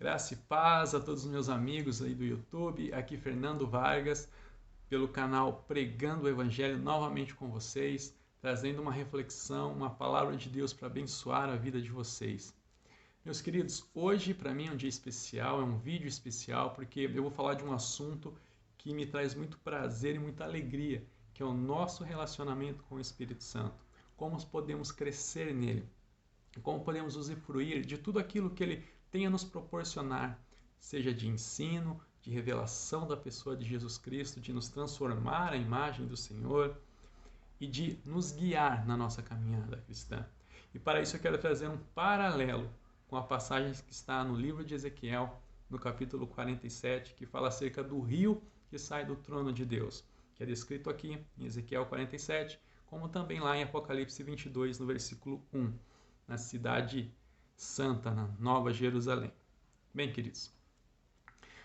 Graça e paz a todos os meus amigos aí do YouTube. Aqui Fernando Vargas, pelo canal Pregando o Evangelho, novamente com vocês, trazendo uma reflexão, uma palavra de Deus para abençoar a vida de vocês. Meus queridos, hoje para mim é um dia especial, é um vídeo especial, porque eu vou falar de um assunto que me traz muito prazer e muita alegria, que é o nosso relacionamento com o Espírito Santo. Como podemos crescer nele, como podemos usufruir de tudo aquilo que ele tem a nos proporcionar, seja de ensino, de revelação da pessoa de Jesus Cristo, de nos transformar à imagem do Senhor e de nos guiar na nossa caminhada cristã. E para isso eu quero trazer um paralelo com a passagem que está no livro de Ezequiel, no capítulo 47, que fala acerca do rio que sai do trono de Deus, que é descrito aqui em Ezequiel 47, como também lá em Apocalipse 22, no versículo 1, na cidade santa, na Nova Jerusalém. Bem, queridos,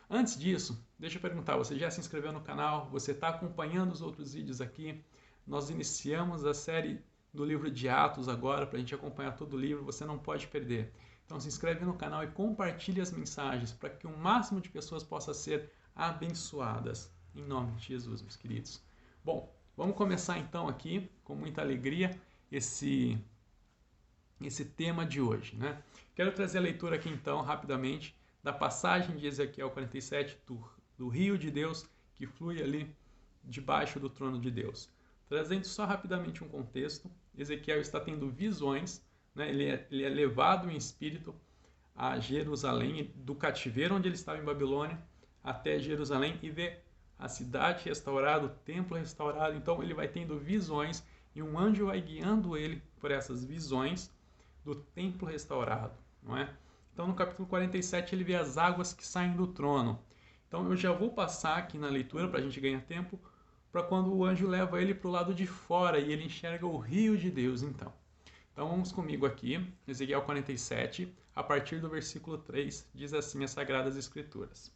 antes disso, deixa eu perguntar, você já se inscreveu no canal? Você está acompanhando os outros vídeos aqui? Nós iniciamos a série do livro de Atos agora, para a gente acompanhar todo o livro, você não pode perder. Então se inscreve no canal e compartilhe as mensagens, para que o máximo de pessoas possa ser abençoadas. Em nome de Jesus, meus queridos. Bom, vamos começar então aqui, com muita alegria, esse tema de hoje, né? Quero trazer a leitura aqui então, rapidamente, da passagem de Ezequiel 47, do rio de Deus que flui ali debaixo do trono de Deus. Trazendo só rapidamente um contexto, Ezequiel está tendo visões, né? Ele é levado em espírito a Jerusalém, do cativeiro onde ele estava em Babilônia, até Jerusalém, e vê a cidade restaurada, o templo restaurado. Então ele vai tendo visões e um anjo vai guiando ele por essas visões do templo restaurado, não é? Então no capítulo 47 ele vê as águas que saem do trono. Então eu já vou passar aqui na leitura para a gente ganhar tempo, para quando o anjo leva ele para o lado de fora e ele enxerga o rio de Deus então. Então vamos comigo aqui, Ezequiel 47, a partir do versículo 3, diz assim as Sagradas Escrituras.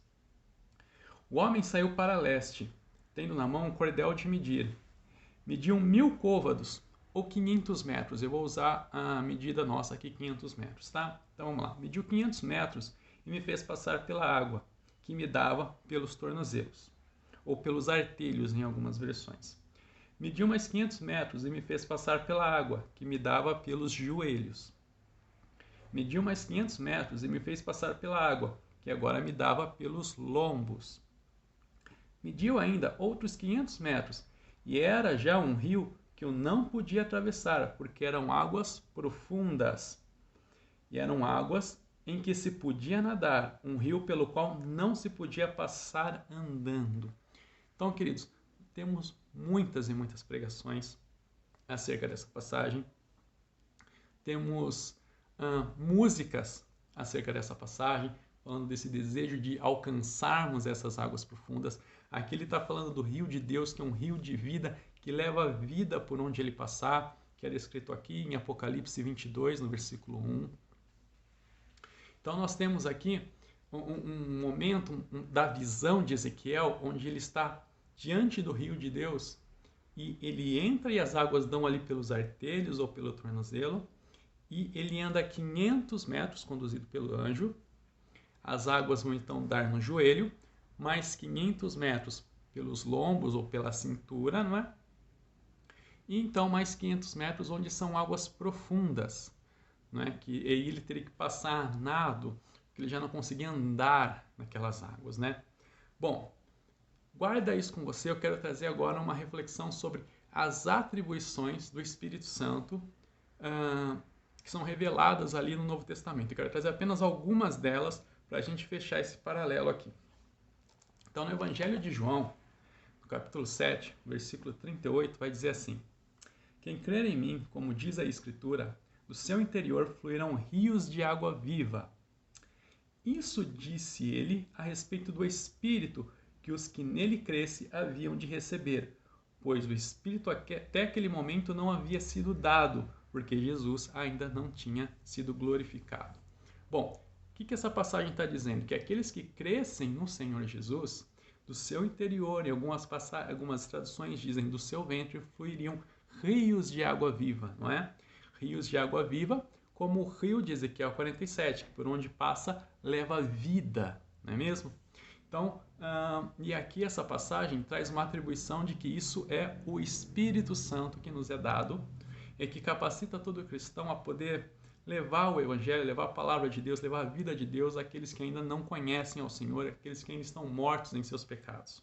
O homem saiu para leste, tendo na mão um cordel de medir. Mediu 1000 côvados, ou 500 metros. Eu vou usar a medida nossa aqui, 500 metros, tá? Então vamos lá. Mediu 500 metros e me fez passar pela água, que me dava pelos tornozelos, ou pelos artelhos em algumas versões. Mediu mais 500 metros e me fez passar pela água, que me dava pelos joelhos. Mediu mais 500 metros e me fez passar pela água, que agora me dava pelos lombos. Mediu ainda outros 500 metros, e era já um rio que eu não podia atravessar, porque eram águas profundas. E eram águas em que se podia nadar, um rio pelo qual não se podia passar andando. Então, queridos, temos muitas e muitas pregações acerca dessa passagem. Temos músicas acerca dessa passagem, falando desse desejo de alcançarmos essas águas profundas. Aqui ele está falando do rio de Deus, que é um rio de vida, que leva a vida por onde ele passar, que é descrito aqui em Apocalipse 22, no versículo 1. Então nós temos aqui um momento da visão de Ezequiel, onde ele está diante do rio de Deus, e ele entra e as águas dão ali pelos artelhos ou pelo tornozelo, e ele anda 500 metros, conduzido pelo anjo. As águas vão então dar no joelho, mais 500 metros pelos lombos ou pela cintura, não é? E então mais 500 metros onde são águas profundas, não é? Que aí ele teria que passar nado, porque ele já não conseguia andar naquelas águas, né? Bom, guarda isso com você. Eu quero trazer agora uma reflexão sobre as atribuições do Espírito Santo que são reveladas ali no Novo Testamento. Eu quero trazer apenas algumas delas para a gente fechar esse paralelo aqui. Então, no Evangelho de João, no capítulo 7, versículo 38, vai dizer assim: quem crer em mim, como diz a Escritura, do seu interior fluirão rios de água viva. Isso disse ele a respeito do Espírito que os que nele cresce haviam de receber, pois o Espírito até aquele momento não havia sido dado, porque Jesus ainda não tinha sido glorificado. Bom, o que essa passagem está dizendo? Que aqueles que crescem no Senhor Jesus, do seu interior, e algumas traduções dizem do seu ventre, fluiriam rios de água viva, não é? Rios de água viva, como o rio de Ezequiel 47, que por onde passa leva vida, não é mesmo? Então, e aqui essa passagem traz uma atribuição de que isso é o Espírito Santo que nos é dado e que capacita todo cristão a poder levar o Evangelho, levar a palavra de Deus, levar a vida de Deus àqueles que ainda não conhecem ao Senhor, àqueles que ainda estão mortos em seus pecados.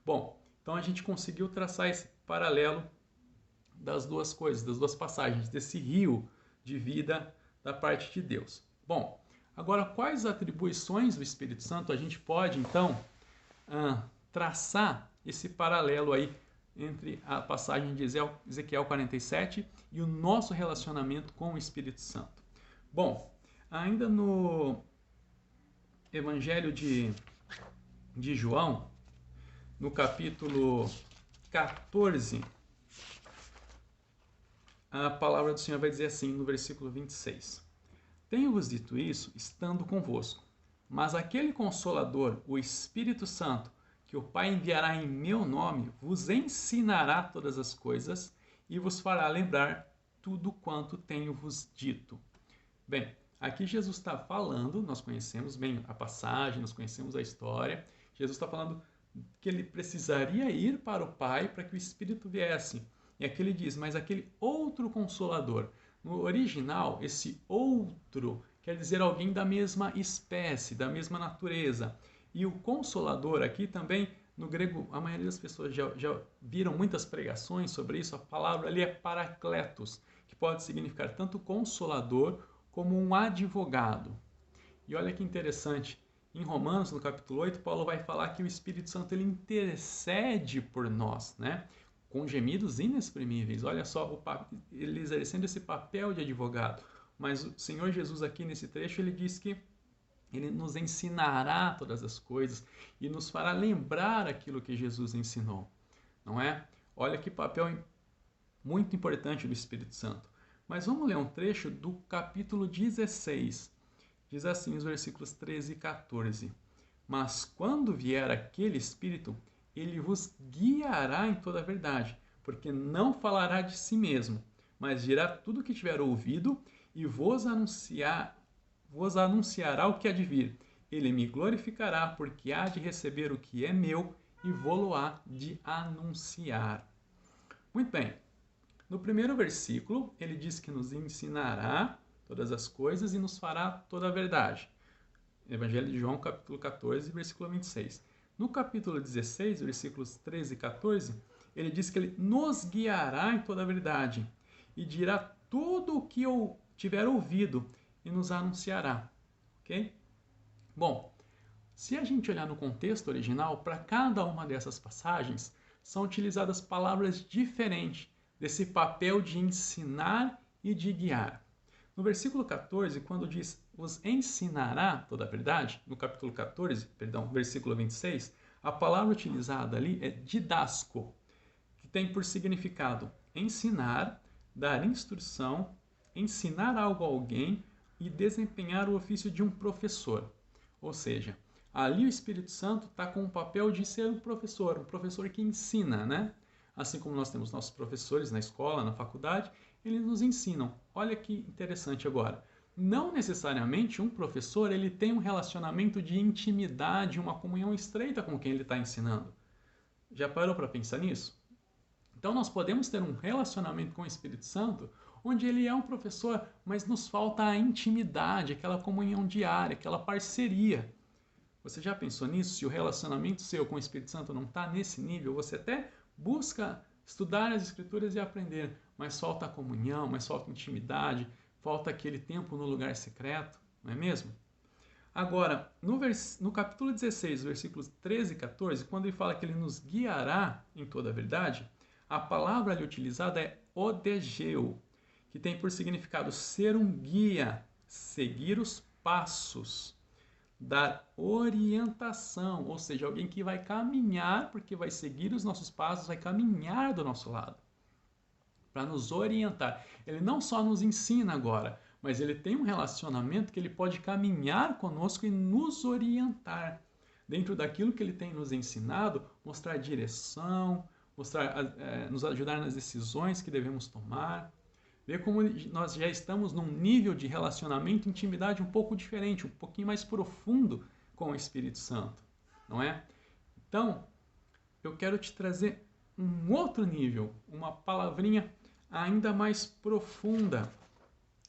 Bom, então a gente conseguiu traçar esse paralelo das duas coisas, das duas passagens, desse rio de vida da parte de Deus. Bom, agora quais atribuições do Espírito Santo a gente pode, então, traçar esse paralelo aí entre a passagem de Ezequiel 47 e o nosso relacionamento com o Espírito Santo? Bom, ainda no Evangelho de João, no capítulo 14, a palavra do Senhor vai dizer assim, no versículo 26. Tenho-vos dito isso estando convosco, mas aquele Consolador, o Espírito Santo, que o Pai enviará em meu nome, vos ensinará todas as coisas e vos fará lembrar tudo quanto tenho-vos dito. Bem, aqui Jesus está falando, nós conhecemos bem a passagem, nós conhecemos a história. Jesus está falando que ele precisaria ir para o Pai para que o Espírito viesse. E aqui ele diz, mas aquele outro Consolador. No original, esse outro quer dizer alguém da mesma espécie, da mesma natureza. E o Consolador aqui também, no grego, a maioria das pessoas já viram muitas pregações sobre isso, a palavra ali é parakletos, que pode significar tanto consolador como um advogado. E olha que interessante, em Romanos, no capítulo 8, Paulo vai falar que o Espírito Santo ele intercede por nós, né? Com gemidos inexprimíveis. Olha só, ele exercendo esse papel de advogado. Mas o Senhor Jesus aqui nesse trecho, ele diz que ele nos ensinará todas as coisas e nos fará lembrar aquilo que Jesus ensinou, não é? Olha que papel muito importante do Espírito Santo. Mas vamos ler um trecho do capítulo 16. Diz assim os versículos 13 e 14. Mas quando vier aquele Espírito, ele vos guiará em toda a verdade, porque não falará de si mesmo, mas dirá tudo o que tiver ouvido e vos anunciará o que há de vir. Ele me glorificará, porque há de receber o que é meu e vô-lo-á de anunciar. Muito bem. No primeiro versículo, ele diz que nos ensinará todas as coisas e nos fará toda a verdade. Evangelho de João, capítulo 14, versículo 26. No capítulo 16, versículos 13 e 14, ele diz que ele nos guiará em toda a verdade e dirá tudo o que eu tiver ouvido e nos anunciará. Ok? Bom, se a gente olhar no contexto original, para cada uma dessas passagens, são utilizadas palavras diferentes desse papel de ensinar e de guiar. No versículo 14, quando diz vos ensinará toda a verdade, no capítulo 14, versículo 26, a palavra utilizada ali é didasco, que tem por significado ensinar, dar instrução, ensinar algo a alguém e desempenhar o ofício de um professor. Ou seja, ali o Espírito Santo está com o papel de ser um professor que ensina, né? Assim como nós temos nossos professores na escola, na faculdade, eles nos ensinam. Olha que interessante agora. Não necessariamente um professor ele tem um relacionamento de intimidade, uma comunhão estreita com quem ele está ensinando. Já parou para pensar nisso? Então nós podemos ter um relacionamento com o Espírito Santo onde ele é um professor, mas nos falta a intimidade, aquela comunhão diária, aquela parceria. Você já pensou nisso? Se o relacionamento seu com o Espírito Santo não está nesse nível, você até busca estudar as Escrituras e aprender, mas falta a comunhão, mas falta intimidade, falta aquele tempo no lugar secreto, não é mesmo? Agora, no capítulo 16, versículos 13 e 14, quando ele fala que ele nos guiará em toda a verdade, a palavra ali utilizada é odegeu, que tem por significado ser um guia, seguir os passos, dar orientação, ou seja, alguém que vai caminhar, porque vai seguir os nossos passos, vai caminhar do nosso lado, para nos orientar. Ele não só nos ensina agora, mas ele tem um relacionamento que ele pode caminhar conosco e nos orientar. Dentro daquilo que ele tem nos ensinado, mostrar direção, nos ajudar nas decisões que devemos tomar. Vê como nós já estamos num nível de relacionamento, intimidade um pouco diferente, um pouquinho mais profundo com o Espírito Santo, não é? Então, eu quero te trazer um outro nível, uma palavrinha ainda mais profunda,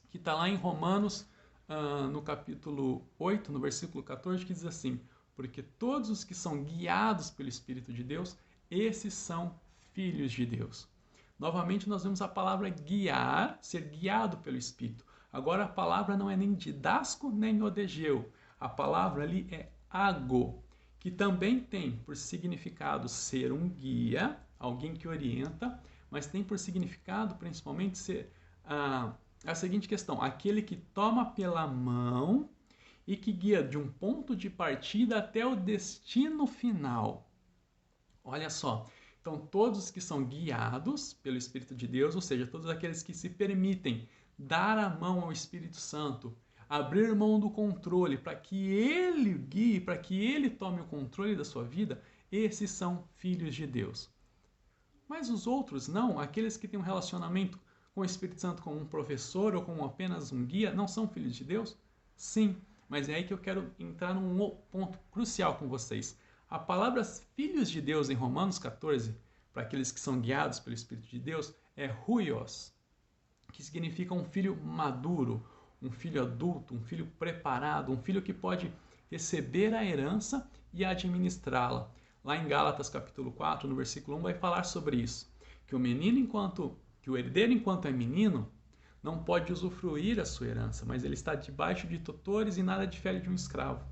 que está lá em Romanos, no capítulo 8, no versículo 14, que diz assim: porque todos os que são guiados pelo Espírito de Deus, esses são filhos de Deus. Novamente nós vemos a palavra guiar, ser guiado pelo Espírito. Agora a palavra não é nem didasco, nem odegeu. A palavra ali é ago, que também tem por significado ser um guia, alguém que orienta, mas tem por significado principalmente ser a seguinte questão: aquele que toma pela mão e que guia de um ponto de partida até o destino final. Olha só, então todos os que são guiados pelo Espírito de Deus, ou seja, todos aqueles que se permitem dar a mão ao Espírito Santo, abrir mão do controle para que ele guie, para que ele tome o controle da sua vida, esses são filhos de Deus. Mas os outros não, aqueles que têm um relacionamento com o Espírito Santo como um professor ou como apenas um guia, não são filhos de Deus? Sim, mas é aí que eu quero entrar num ponto crucial com vocês. A palavra filhos de Deus em Romanos 14, para aqueles que são guiados pelo Espírito de Deus, é huios, que significa um filho maduro, um filho adulto, um filho preparado, um filho que pode receber a herança e administrá-la. Lá em Gálatas capítulo 4, no versículo 1, vai falar sobre isso, que o herdeiro enquanto é menino, não pode usufruir a sua herança, mas ele está debaixo de tutores e nada difere de um escravo.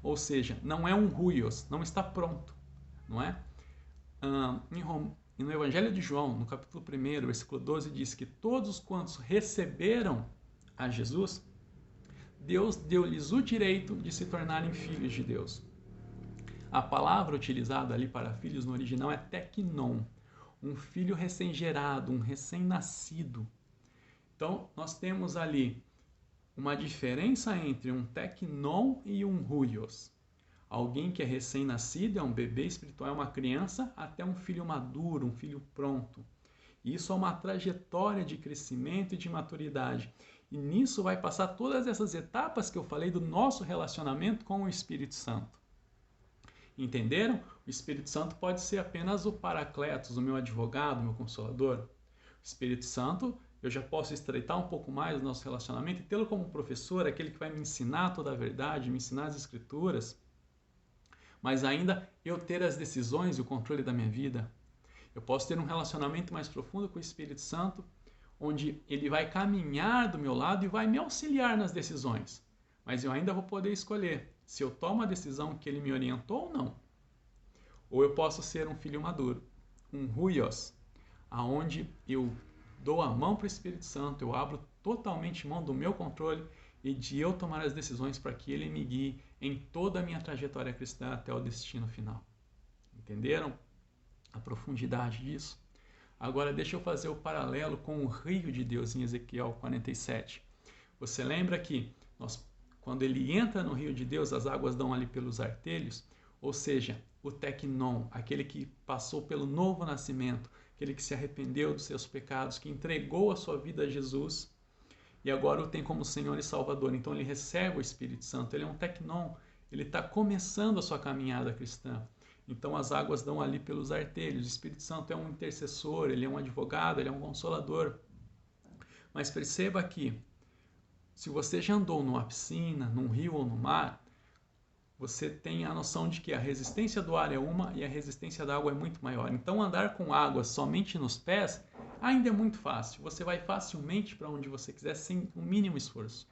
Ou seja, não é um huios, não está pronto, não é? No Evangelho de João, no capítulo 1, versículo 12, diz que todos quantos receberam a Jesus, Deus deu-lhes o direito de se tornarem filhos de Deus. A palavra utilizada ali para filhos no original é teknon, um filho recém-gerado, um recém-nascido. Então, nós temos ali uma diferença entre um teknon e um huios. Alguém que é recém-nascido, é um bebê espiritual, é uma criança, até um filho maduro, um filho pronto. E isso é uma trajetória de crescimento e de maturidade. E nisso vai passar todas essas etapas que eu falei do nosso relacionamento com o Espírito Santo. Entenderam? O Espírito Santo pode ser apenas o Paracletos, o meu advogado, o meu consolador. O Espírito Santo, eu já posso estreitar um pouco mais o nosso relacionamento e tê-lo como professor, aquele que vai me ensinar toda a verdade, me ensinar as Escrituras. Mas ainda eu ter as decisões e o controle da minha vida. Eu posso ter um relacionamento mais profundo com o Espírito Santo, onde ele vai caminhar do meu lado e vai me auxiliar nas decisões. Mas eu ainda vou poder escolher se eu tomo a decisão que ele me orientou ou não. Ou eu posso ser um filho maduro, um huios, aonde eu dou a mão para o Espírito Santo, eu abro totalmente mão do meu controle e de eu tomar as decisões para que ele me guie em toda a minha trajetória cristã até o destino final. Entenderam a profundidade disso? Agora deixa eu fazer o paralelo com o rio de Deus em Ezequiel 47. Você lembra que quando ele entra no rio de Deus, as águas dão ali pelos artelhos? Ou seja, o teknon, aquele que passou pelo novo nascimento, aquele que se arrependeu dos seus pecados, que entregou a sua vida a Jesus e agora o tem como Senhor e Salvador. Então ele recebe o Espírito Santo, ele é um teknon, ele está começando a sua caminhada cristã. Então as águas dão ali pelos artelhos. O Espírito Santo é um intercessor, ele é um advogado, ele é um consolador. Mas perceba que, se você já andou numa piscina, num rio ou no mar, você tem a noção de que a resistência do ar é uma e a resistência da água é muito maior. Então andar com água somente nos pés ainda é muito fácil. Você vai facilmente para onde você quiser sem o mínimo esforço.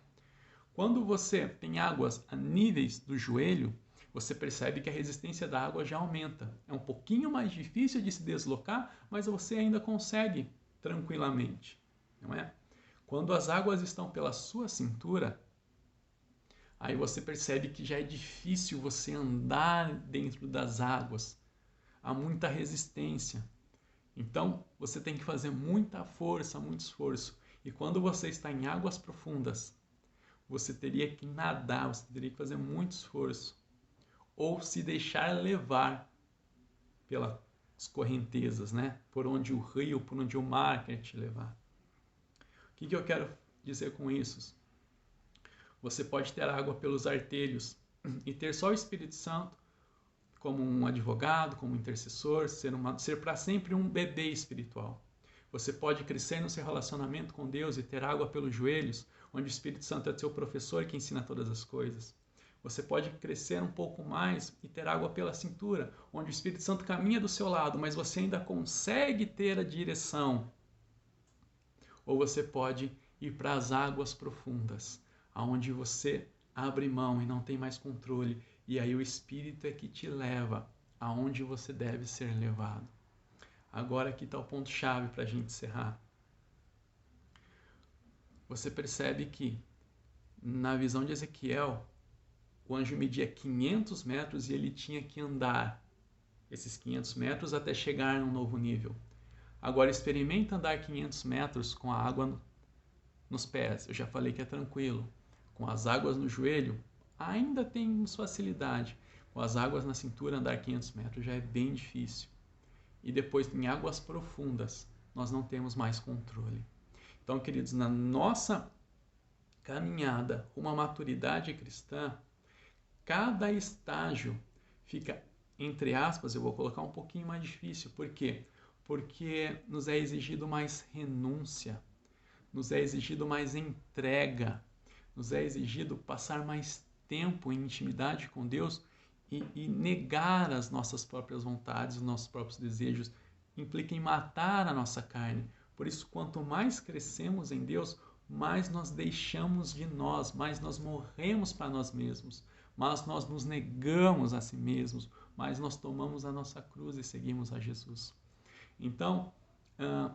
Quando você tem águas a níveis do joelho, você percebe que a resistência da água já aumenta. É um pouquinho mais difícil de se deslocar, mas você ainda consegue tranquilamente, não é? Quando as águas estão pela sua cintura, aí você percebe que já é difícil você andar dentro das águas. Há muita resistência. Então, você tem que fazer muita força, muito esforço. E quando você está em águas profundas, você teria que nadar, você teria que fazer muito esforço. Ou se deixar levar pelas correntezas, né? Por onde o rio, por onde o mar quer te levar. que eu quero dizer com isso? Você pode ter água pelos artelhos e ter só o Espírito Santo como um advogado, como um intercessor, ser para sempre um bebê espiritual. Você pode crescer no seu relacionamento com Deus e ter água pelos joelhos, onde o Espírito Santo é seu professor que ensina todas as coisas. Você pode crescer um pouco mais e ter água pela cintura, onde o Espírito Santo caminha do seu lado, mas você ainda consegue ter a direção. Ou você pode ir para as águas profundas, aonde você abre mão e não tem mais controle, e aí o Espírito é que te leva aonde você deve ser levado. Agora aqui está o ponto-chave para a gente encerrar. Você percebe que na visão de Ezequiel, o anjo media 500 metros e ele tinha que andar esses 500 metros até chegar num novo nível. Agora experimenta andar 500 metros com a água nos pés. Eu já falei que é tranquilo. Com as águas no joelho, ainda tem facilidade. Com as águas na cintura, andar 500 metros já é bem difícil. E depois, em águas profundas, nós não temos mais controle. Então, queridos, na nossa caminhada rumo à maturidade cristã, cada estágio fica, entre aspas, eu vou colocar um pouquinho mais difícil. Por quê? Porque nos é exigido mais renúncia, nos é exigido mais entrega, nos é exigido passar mais tempo em intimidade com Deus e negar as nossas próprias vontades, os nossos próprios desejos. Implica em matar a nossa carne. Por isso, quanto mais crescemos em Deus, mais nós deixamos de nós, mais nós morremos para nós mesmos, mais nós nos negamos a si mesmos, mais nós tomamos a nossa cruz e seguimos a Jesus. Então,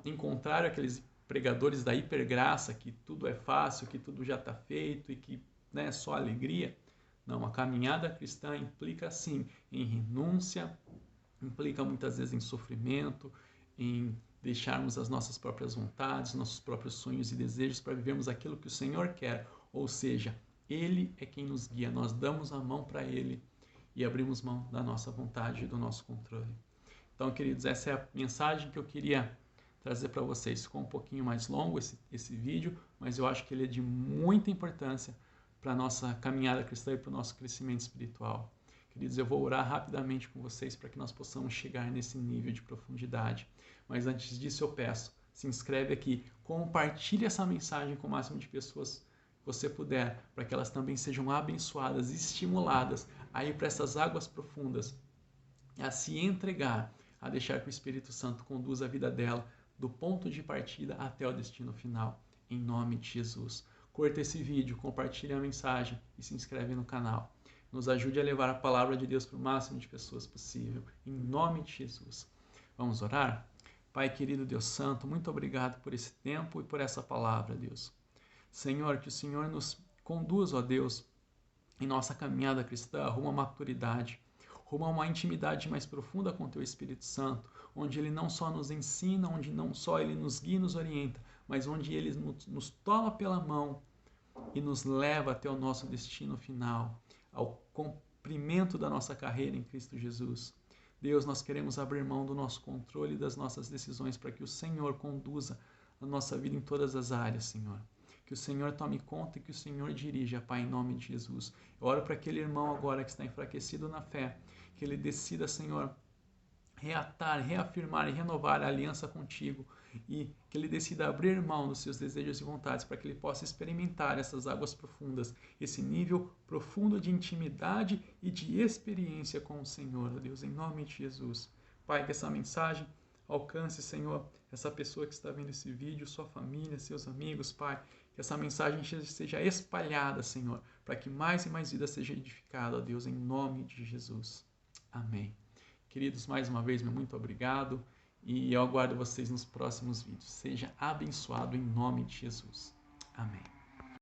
em contrário àqueles pregadores da hipergraça, que tudo é fácil, que tudo já está feito e que é só alegria, não, a caminhada cristã implica sim em renúncia, implica muitas vezes em sofrimento, em deixarmos as nossas próprias vontades, nossos próprios sonhos e desejos para vivermos aquilo que o Senhor quer, ou seja, Ele é quem nos guia, nós damos a mão para Ele e abrimos mão da nossa vontade e do nosso controle. Então, queridos, essa é a mensagem que eu queria trazer para vocês. Ficou um pouquinho mais longo esse vídeo, mas eu acho que ele é de muita importância para a nossa caminhada cristã e para o nosso crescimento espiritual. Queridos, eu vou orar rapidamente com vocês para que nós possamos chegar nesse nível de profundidade. Mas antes disso eu peço, se inscreve aqui, compartilhe essa mensagem com o máximo de pessoas que você puder, para que elas também sejam abençoadas e estimuladas a ir para essas águas profundas, a se entregar, a deixar que o Espírito Santo conduza a vida dela do ponto de partida até o destino final, em nome de Jesus. Curta esse vídeo, compartilhe a mensagem e se inscreve no canal. Nos ajude a levar a palavra de Deus para o máximo de pessoas possível, em nome de Jesus. Vamos orar? Pai querido, Deus Santo, muito obrigado por esse tempo e por essa palavra, Deus. Senhor, que o Senhor nos conduza, ó Deus, em nossa caminhada cristã rumo à maturidade, rumo a uma intimidade mais profunda com o Teu Espírito Santo, onde Ele não só nos ensina, onde não só Ele nos guia e nos orienta, mas onde Ele nos toma pela mão e nos leva até o nosso destino final, ao cumprimento da nossa carreira em Cristo Jesus. Deus, nós queremos abrir mão do nosso controle e das nossas decisões para que o Senhor conduza a nossa vida em todas as áreas, Senhor. Que o Senhor tome conta e que o Senhor dirija, Pai, em nome de Jesus. Eu oro para aquele irmão agora que está enfraquecido na fé, que ele decida, Senhor, reatar, reafirmar e renovar a aliança contigo e que ele decida abrir mão dos seus desejos e vontades para que ele possa experimentar essas águas profundas, esse nível profundo de intimidade e de experiência com o Senhor, ó Deus, em nome de Jesus. Pai, que essa mensagem alcance, Senhor, essa pessoa que está vendo esse vídeo, sua família, seus amigos, Pai, que essa mensagem seja espalhada, Senhor, para que mais e mais vida seja edificada, ó Deus, em nome de Jesus. Amém. Queridos, mais uma vez, meu muito obrigado e eu aguardo vocês nos próximos vídeos. Seja abençoado em nome de Jesus. Amém.